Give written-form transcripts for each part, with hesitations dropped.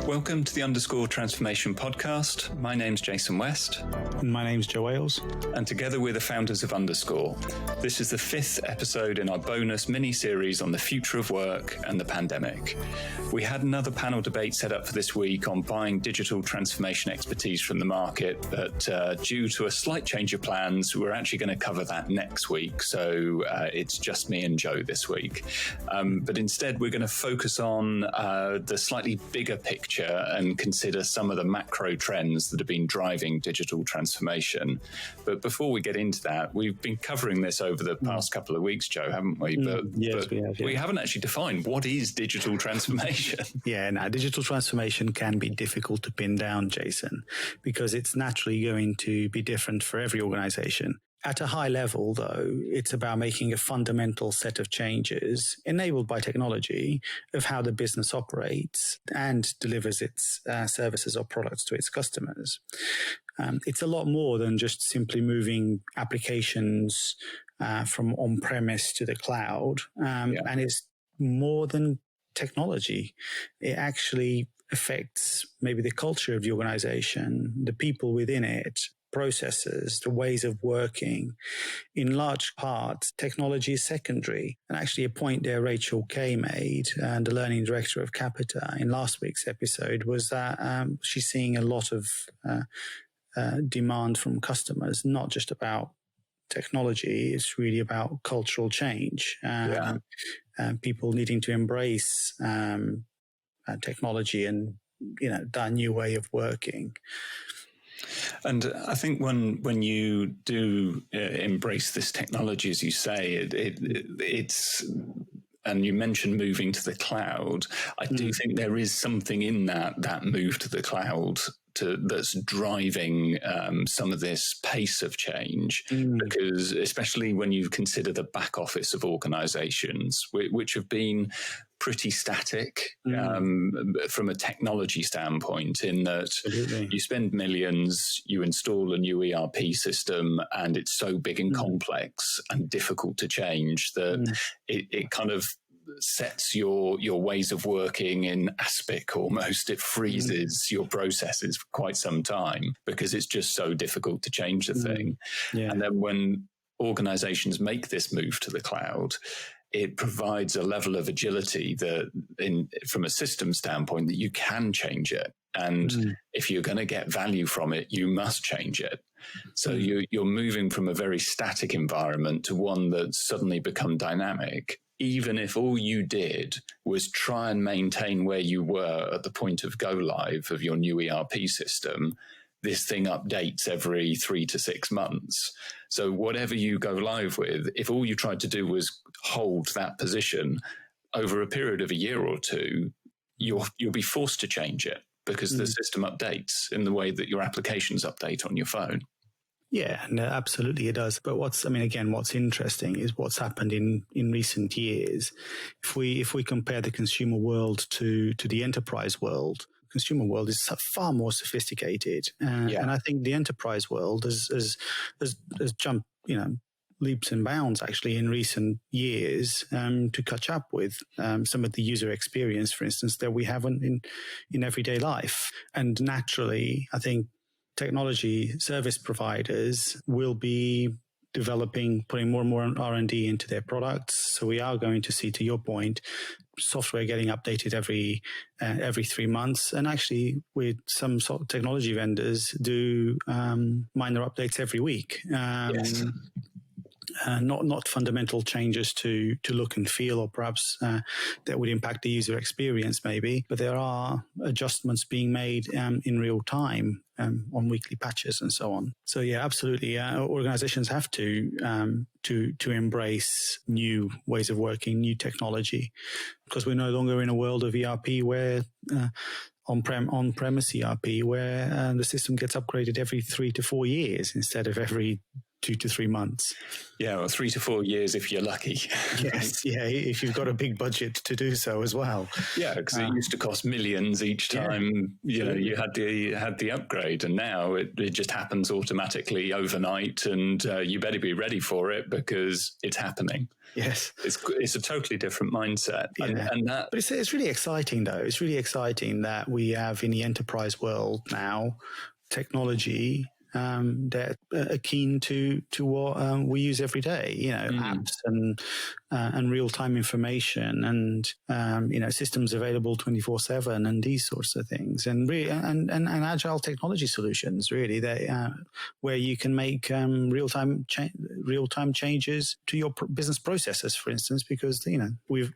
Welcome to the Underscore Transformation Podcast. My name's Jason West. And my name's Joe Ailes. And together we're the founders of Underscore. This is the 5th episode in our bonus mini-series on the future of work and the pandemic. We had another panel debate set up for this week on buying digital transformation expertise from the market, but due to a slight change of plans, we're actually going to cover that next week. So it's just me and Joe this week. But instead, we're going to focus on the slightly bigger picture and consider some of the macro trends that have been driving digital transformation. But before we get into that, we've been covering this over the past couple of weeks, Joe, haven't we? Yes, we have. Yeah. We haven't actually defined what is digital transformation. Digital transformation can be difficult to pin down, Jason, because it's naturally going to be different for every organization. At a high level, though, it's about making a fundamental set of changes enabled by technology of how the business operates and delivers its services or products to its customers. It's a lot more than just simply moving applications from on-premise to the cloud. And it's more than technology. It actually affects maybe the culture of the organization, the people within it, processes, the ways of working. In large part, technology is secondary. And actually a point there Rachel Kay made, and the learning director of Capita in last week's episode, was that she's seeing a lot of demand from customers, not just about technology. It's really about cultural change. People needing to embrace technology and, that new way of working. And I think when you do embrace this technology, as you say, it's, and you mentioned moving to the cloud, I do think there is something in that move to the cloud that's driving some of this pace of change, because especially when you consider the back office of organizations, which have been pretty static from a technology standpoint, in that you spend millions, you install a new ERP system, and it's so big and complex and difficult to change that it kind of sets your ways of working in aspic almost. It freezes your processes for quite some time because it's just so difficult to change the thing. And then when organizations make this move to the cloud, it provides a level of agility that, from a system standpoint, that you can change it. And if you're going to get value from it, you must change it. So you're moving from a very static environment to one that's suddenly become dynamic. Even if all you did was try and maintain where you were at the point of go live of your new ERP system, this thing updates every 3 to 6 months. So whatever you go live with, if all you tried to do was hold that position over a period of a year or two, you'll be forced to change it because the system updates in the way that your applications update on your phone. Yeah, no, absolutely it does. But what's interesting is what's happened in recent years. If we compare the consumer world to the enterprise world, consumer world is far more sophisticated. And I think the enterprise world has jumped, leaps and bounds actually in recent years to catch up with some of the user experience, for instance, that we haven't in everyday life. And naturally, I think technology service providers will be putting more and more R&D into their products. So we are going to see, to your point, software getting updated every 3 months. And actually, with some sort of technology vendors, do minor updates every week. Not fundamental changes to look and feel, or perhaps that would impact the user experience maybe, but there are adjustments being made in real time on weekly patches and so on. So yeah, absolutely. Organizations have to embrace new ways of working, new technology, because we're no longer in a world of ERP where on-premise ERP where the system gets upgraded every 3 to 4 years instead of every 2 to 3 months. Yeah, or 3 to 4 years if you're lucky. Yes, yeah, if you've got a big budget to do so as well. Yeah, because it used to cost millions each time you had the upgrade, and now it just happens automatically overnight, and you better be ready for it because it's happening. Yes, it's a totally different mindset, and that. But it's really exciting though. It's really exciting that we have in the enterprise world now technology that are keen to what we use every day. Apps and real time information and systems available 24/7 and these sorts of things, and really and agile technology solutions really that where you can make real time changes to your business processes, for instance, because we've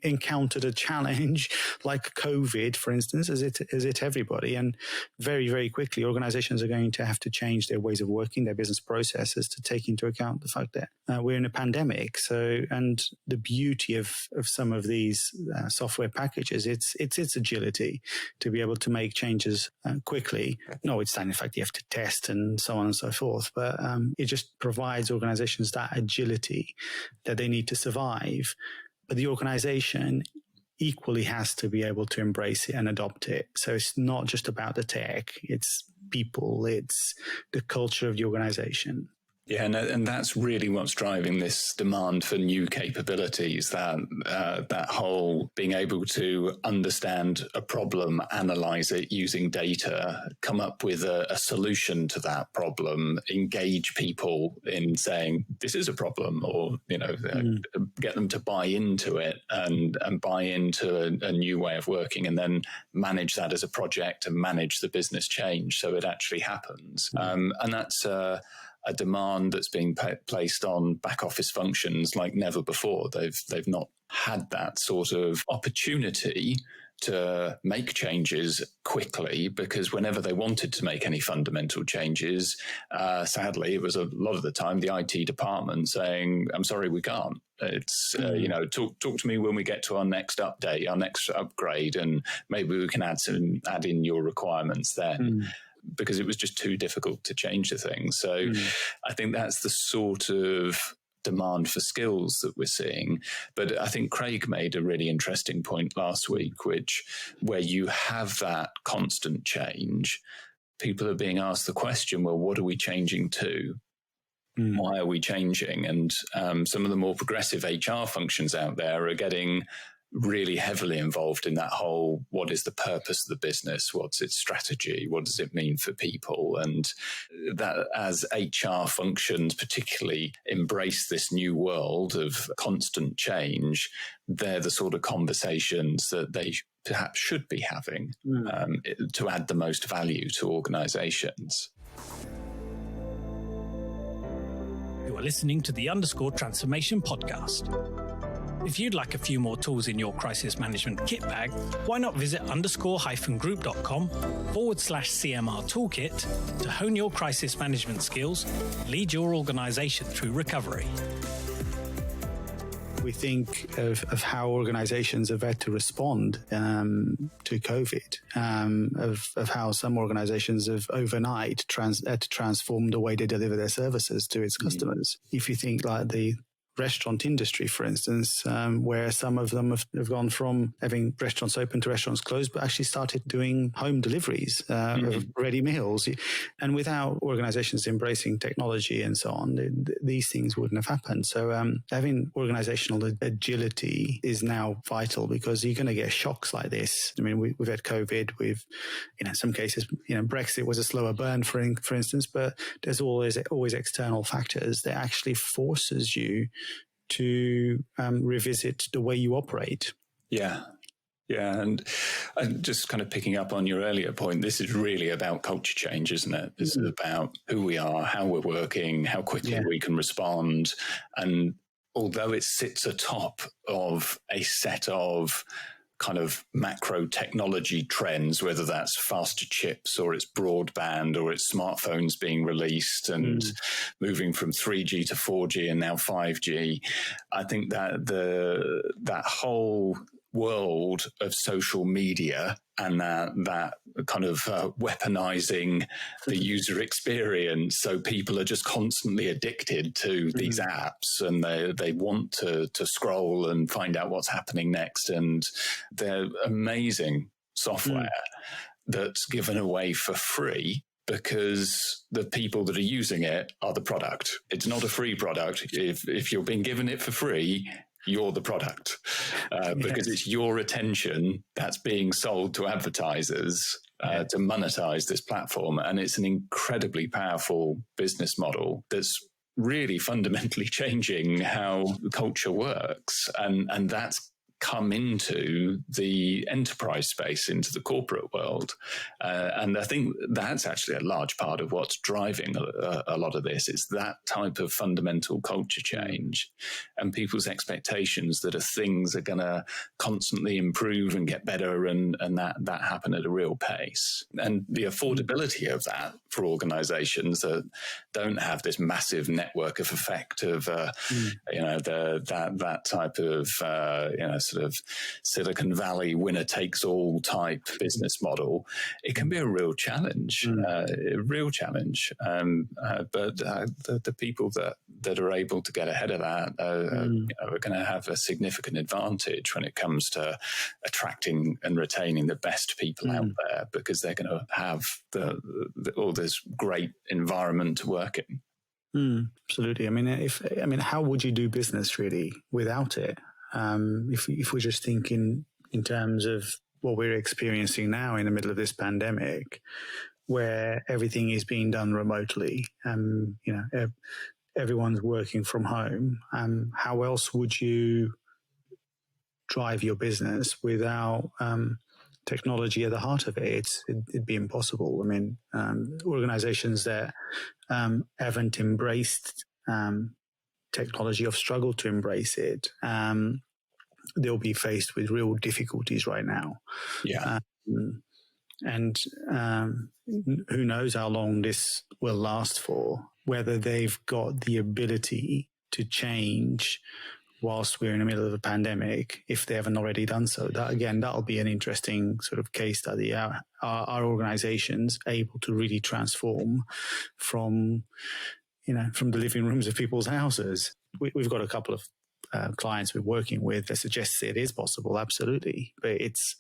encountered a challenge like COVID, for instance, as it everybody, and very, very quickly organizations are going to have to change their ways of working, their business processes, to take into account the fact that we're in a pandemic. And the beauty of some of these software packages, it's its agility to be able to make changes quickly. Notwithstanding the fact you have to test and so on and so forth, but it just provides organizations that agility that they need to survive. But the organization equally has to be able to embrace it and adopt it. So it's not just about the tech, it's people, it's the culture of the organization. Yeah, and that's really what's driving this demand for new capabilities, that whole being able to understand a problem, analyze it using data, come up with a solution to that problem, engage people in saying, this is a problem, or, get them to buy into it and buy into a new way of working, and then manage that as a project and manage the business change so it actually happens. And that's a demand that's being placed on back office functions like never before. They've not had that sort of opportunity to make changes quickly, because whenever they wanted to make any fundamental changes, sadly, it was a lot of the time the IT department saying, I'm sorry, we can't. It's, talk to me when we get to our next update, our next upgrade, and maybe we can add in your requirements then. Because it was just too difficult to change the thing. So I think that's the sort of demand for skills that we're seeing. But I think Craig made a really interesting point last week, where you have that constant change, people are being asked the question, well, what are we changing to? Why are we changing? And some of the more progressive HR functions out there are getting really heavily involved in that whole, what is the purpose of the business? What's its strategy? What does it mean for people? And that as HR functions particularly embrace this new world of constant change, they're the sort of conversations that they perhaps should be having to add the most value to organizations. You are listening to the Underscore Transformation Podcast. If you'd like a few more tools in your crisis management kit bag, why not visit underscore-group.com/CMR Toolkit to hone your crisis management skills, lead your organization through recovery. We think of how organizations have had to respond to COVID, of how some organizations have overnight had to transform the way they deliver their services to its customers. If you think like the restaurant industry, for instance, where some of them have gone from having restaurants open to restaurants closed, but actually started doing home deliveries of ready meals. And without organizations embracing technology and so on, these things wouldn't have happened. So having organizational agility is now vital, because you're going to get shocks like this. I mean, we've had COVID, in some cases, Brexit was a slower burn, for instance, but there's always external factors that actually forces you to revisit the way you operate. Yeah. And just kind of picking up on your earlier point, this is really about culture change, isn't it? This is about who we are, how we're working, how quickly we can respond. And although it sits atop of a set of kind of macro technology trends, whether that's faster chips or it's broadband or it's smartphones being released and moving from 3G to 4G and now 5G, I think that that whole world of social media and that kind of weaponizing the user experience. So people are just constantly addicted to these apps, and they want to scroll and find out what's happening next. And they're amazing software that's given away for free because the people that are using it are the product. It's not a free product. If you're being given it for free, you're the product, because it's your attention that's being sold to advertisers to monetize this platform. And it's an incredibly powerful business model that's really fundamentally changing how culture works. And that's come into the enterprise space, into the corporate world. And I think that's actually a large part of what's driving a lot of this. It's that type of fundamental culture change and people's expectations that things are going to constantly improve and get better, and that happen at a real pace. And the affordability of that for organizations that don't have this massive network of effect of, that type of, sort of Silicon Valley winner takes all type business model, it can be a real challenge, But the people that are able to get ahead of that are going to have a significant advantage when it comes to attracting and retaining the best people out there, because they're going to have all this great environment to work in. Absolutely. I mean, how would you do business really without it? If we're just thinking in terms of what we're experiencing now in the middle of this pandemic, where everything is being done remotely, everyone's working from home, how else would you drive your business without technology at the heart of it? It'd be impossible. I mean, organizations that haven't embraced technology have struggled to embrace it. They'll be faced with real difficulties right now. Yeah. And who knows how long this will last for, whether they've got the ability to change whilst we're in the middle of a pandemic, if they haven't already done so. That'll be an interesting sort of case study. Are organizations able to really transform from the living rooms of people's houses? We've got a couple of clients we're working with that suggests it is possible, absolutely. But it's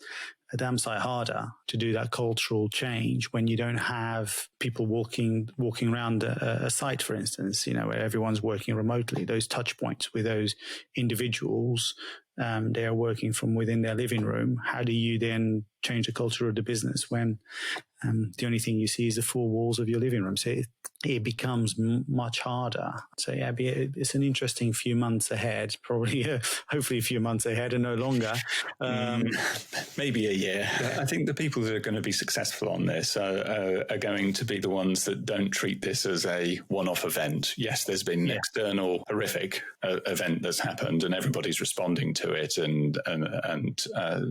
a damn sight harder to do that cultural change when you don't have people walking around a site, for instance, where everyone's working remotely. Those touch points with those individuals, they are working from within their living room. How do you then change the culture of the business when the only thing you see is the four walls of your living room? So it becomes much harder. So yeah, it's an interesting few months ahead, probably, hopefully a few months ahead and no longer. Maybe a year. I think the people that are going to be successful on this are going to be the ones that don't treat this as a one-off event. Yes, there's been an external horrific event that's happened and everybody's responding to it, and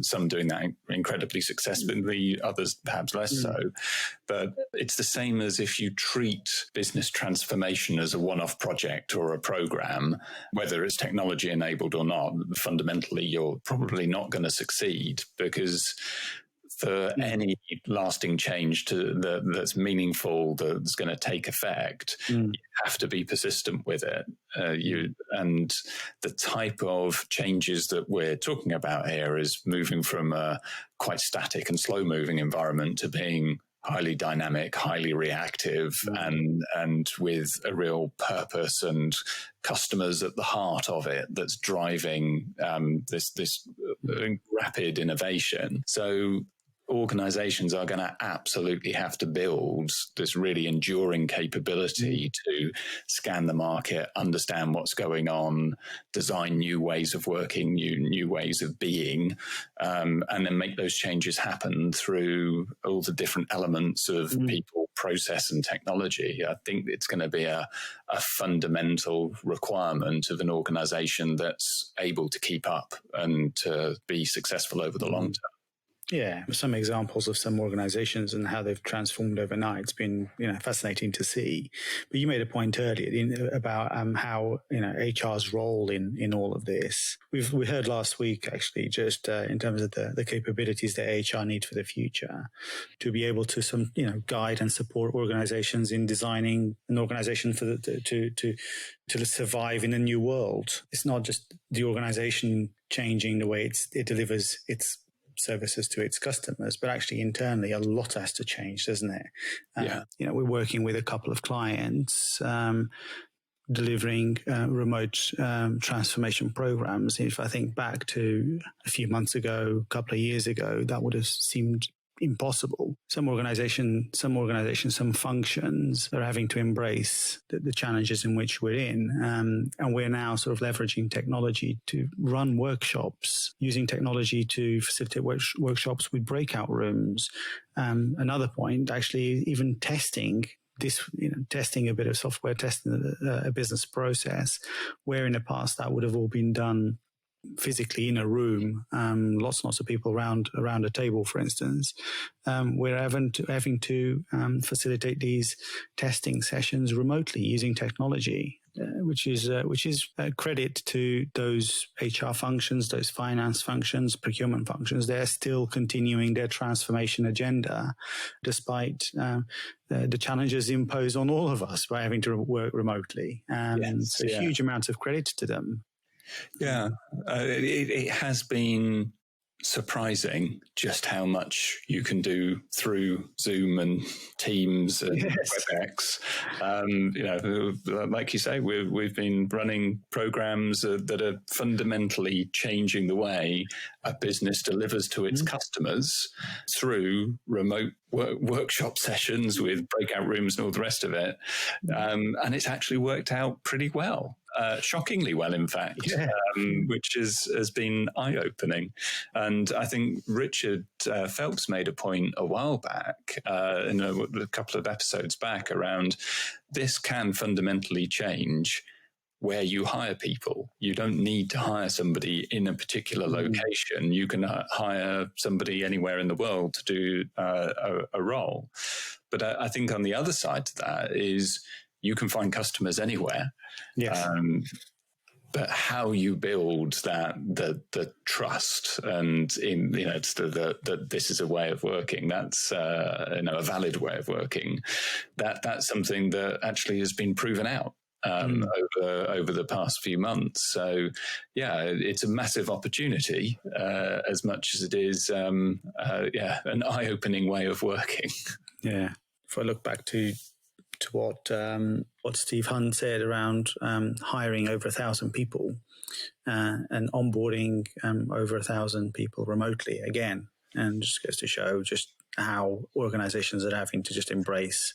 some doing that incredibly successfully, others perhaps less so. But it's the same as if you treat business transformation as a one-off project or a program, whether it's technology enabled or not. Fundamentally, you're probably not going to succeed, because for any lasting change that's meaningful, that's going to take effect, you have to be persistent with it. And the type of changes that we're talking about here is moving from a quite static and slow-moving environment to being highly dynamic, highly reactive, and with a real purpose and customers at the heart of it that's driving this rapid innovation. So organizations are going to absolutely have to build this really enduring capability to scan the market, understand what's going on, design new ways of working, new ways of being, and then make those changes happen through all the different elements of people, process, and technology. I think it's going to be a fundamental requirement of an organization that's able to keep up and to be successful over the long term. Yeah, some examples of some organizations and how they've transformed overnight. It's been, fascinating to see. But you made a point earlier about how, HR's role in all of this. We heard last week, actually, just in terms of the capabilities that HR need for the future, to be able to guide and support organizations in designing an organization for to survive in a new world. It's not just the organization changing the way it delivers its services to its customers, but actually internally a lot has to change, doesn't it? We're working with a couple of clients delivering remote transformation programs. If I think back to a few months ago, a couple of years ago, that would have seemed impossible. Some organizations, some functions are having to embrace the challenges in which we're in. And we're now sort of leveraging technology to run workshops, using technology to facilitate workshops with breakout rooms. Another point, actually, even testing a bit of software, testing a business process, where in the past that would have all been done physically in a room, lots and lots of people around a table, for instance. We're having to facilitate these testing sessions remotely using technology, which is a credit to those HR functions, those finance functions, procurement functions. They're still continuing their transformation agenda, despite the challenges imposed on all of us by having to work remotely. Huge amounts of credit to them. Yeah, it has been surprising just how much you can do through Zoom and Teams and WebEx. Like you say, we've been running programs that are fundamentally changing the way a business delivers to its customers through remote workshop sessions with breakout rooms and all the rest of it. And it's actually worked out pretty well. Shockingly well, in fact, which has been eye-opening. And I think Richard Phelps made a point a while back, in a couple of episodes back, around this can fundamentally change where you hire people. You don't need to hire somebody in a particular location. You can hire somebody anywhere in the world to do a role. But I think on the other side to that is you can find customers anywhere. Yes. But how you build the trust and that this is a way of working, that's a valid way of working, that's something that actually has been proven out over the past few months. So it's a massive opportunity as much as it is an eye-opening way of working. Yeah. If I look back to what Steve Hunt said around hiring over 1,000 people and onboarding over 1,000 people remotely again, and just goes to show just how organizations are having to just embrace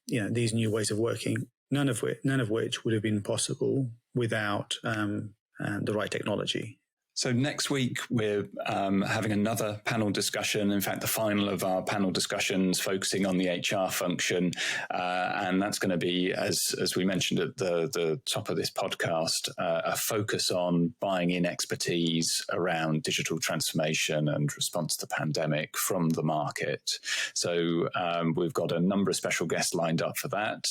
these new ways of working, none of which would have been possible without the right technology. So next week, we're having another panel discussion. In fact, the final of our panel discussions focusing on the HR function. And that's going to be, as we mentioned at the top of this podcast, a focus on buying in expertise around digital transformation and response to the pandemic from the market. So we've got a number of special guests lined up for that.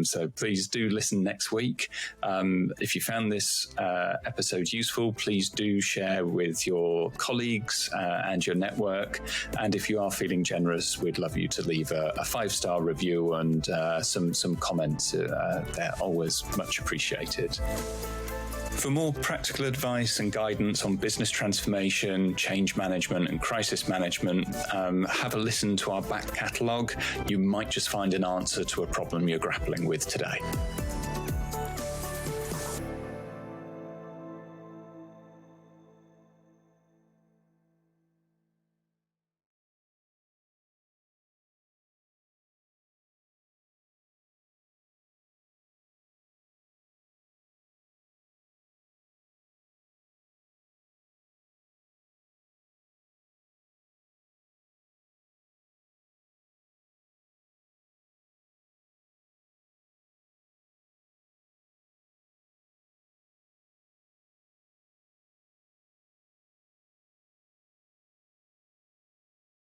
So please do listen next week. If you found this episode useful, please do share with your colleagues and your network. And if you are feeling generous, we'd love you to leave a 5-star review and some comments. They're always much appreciated. For more practical advice and guidance on business transformation, change management and crisis management, have a listen to our back catalogue. You might just find an answer to a problem you're grappling with today.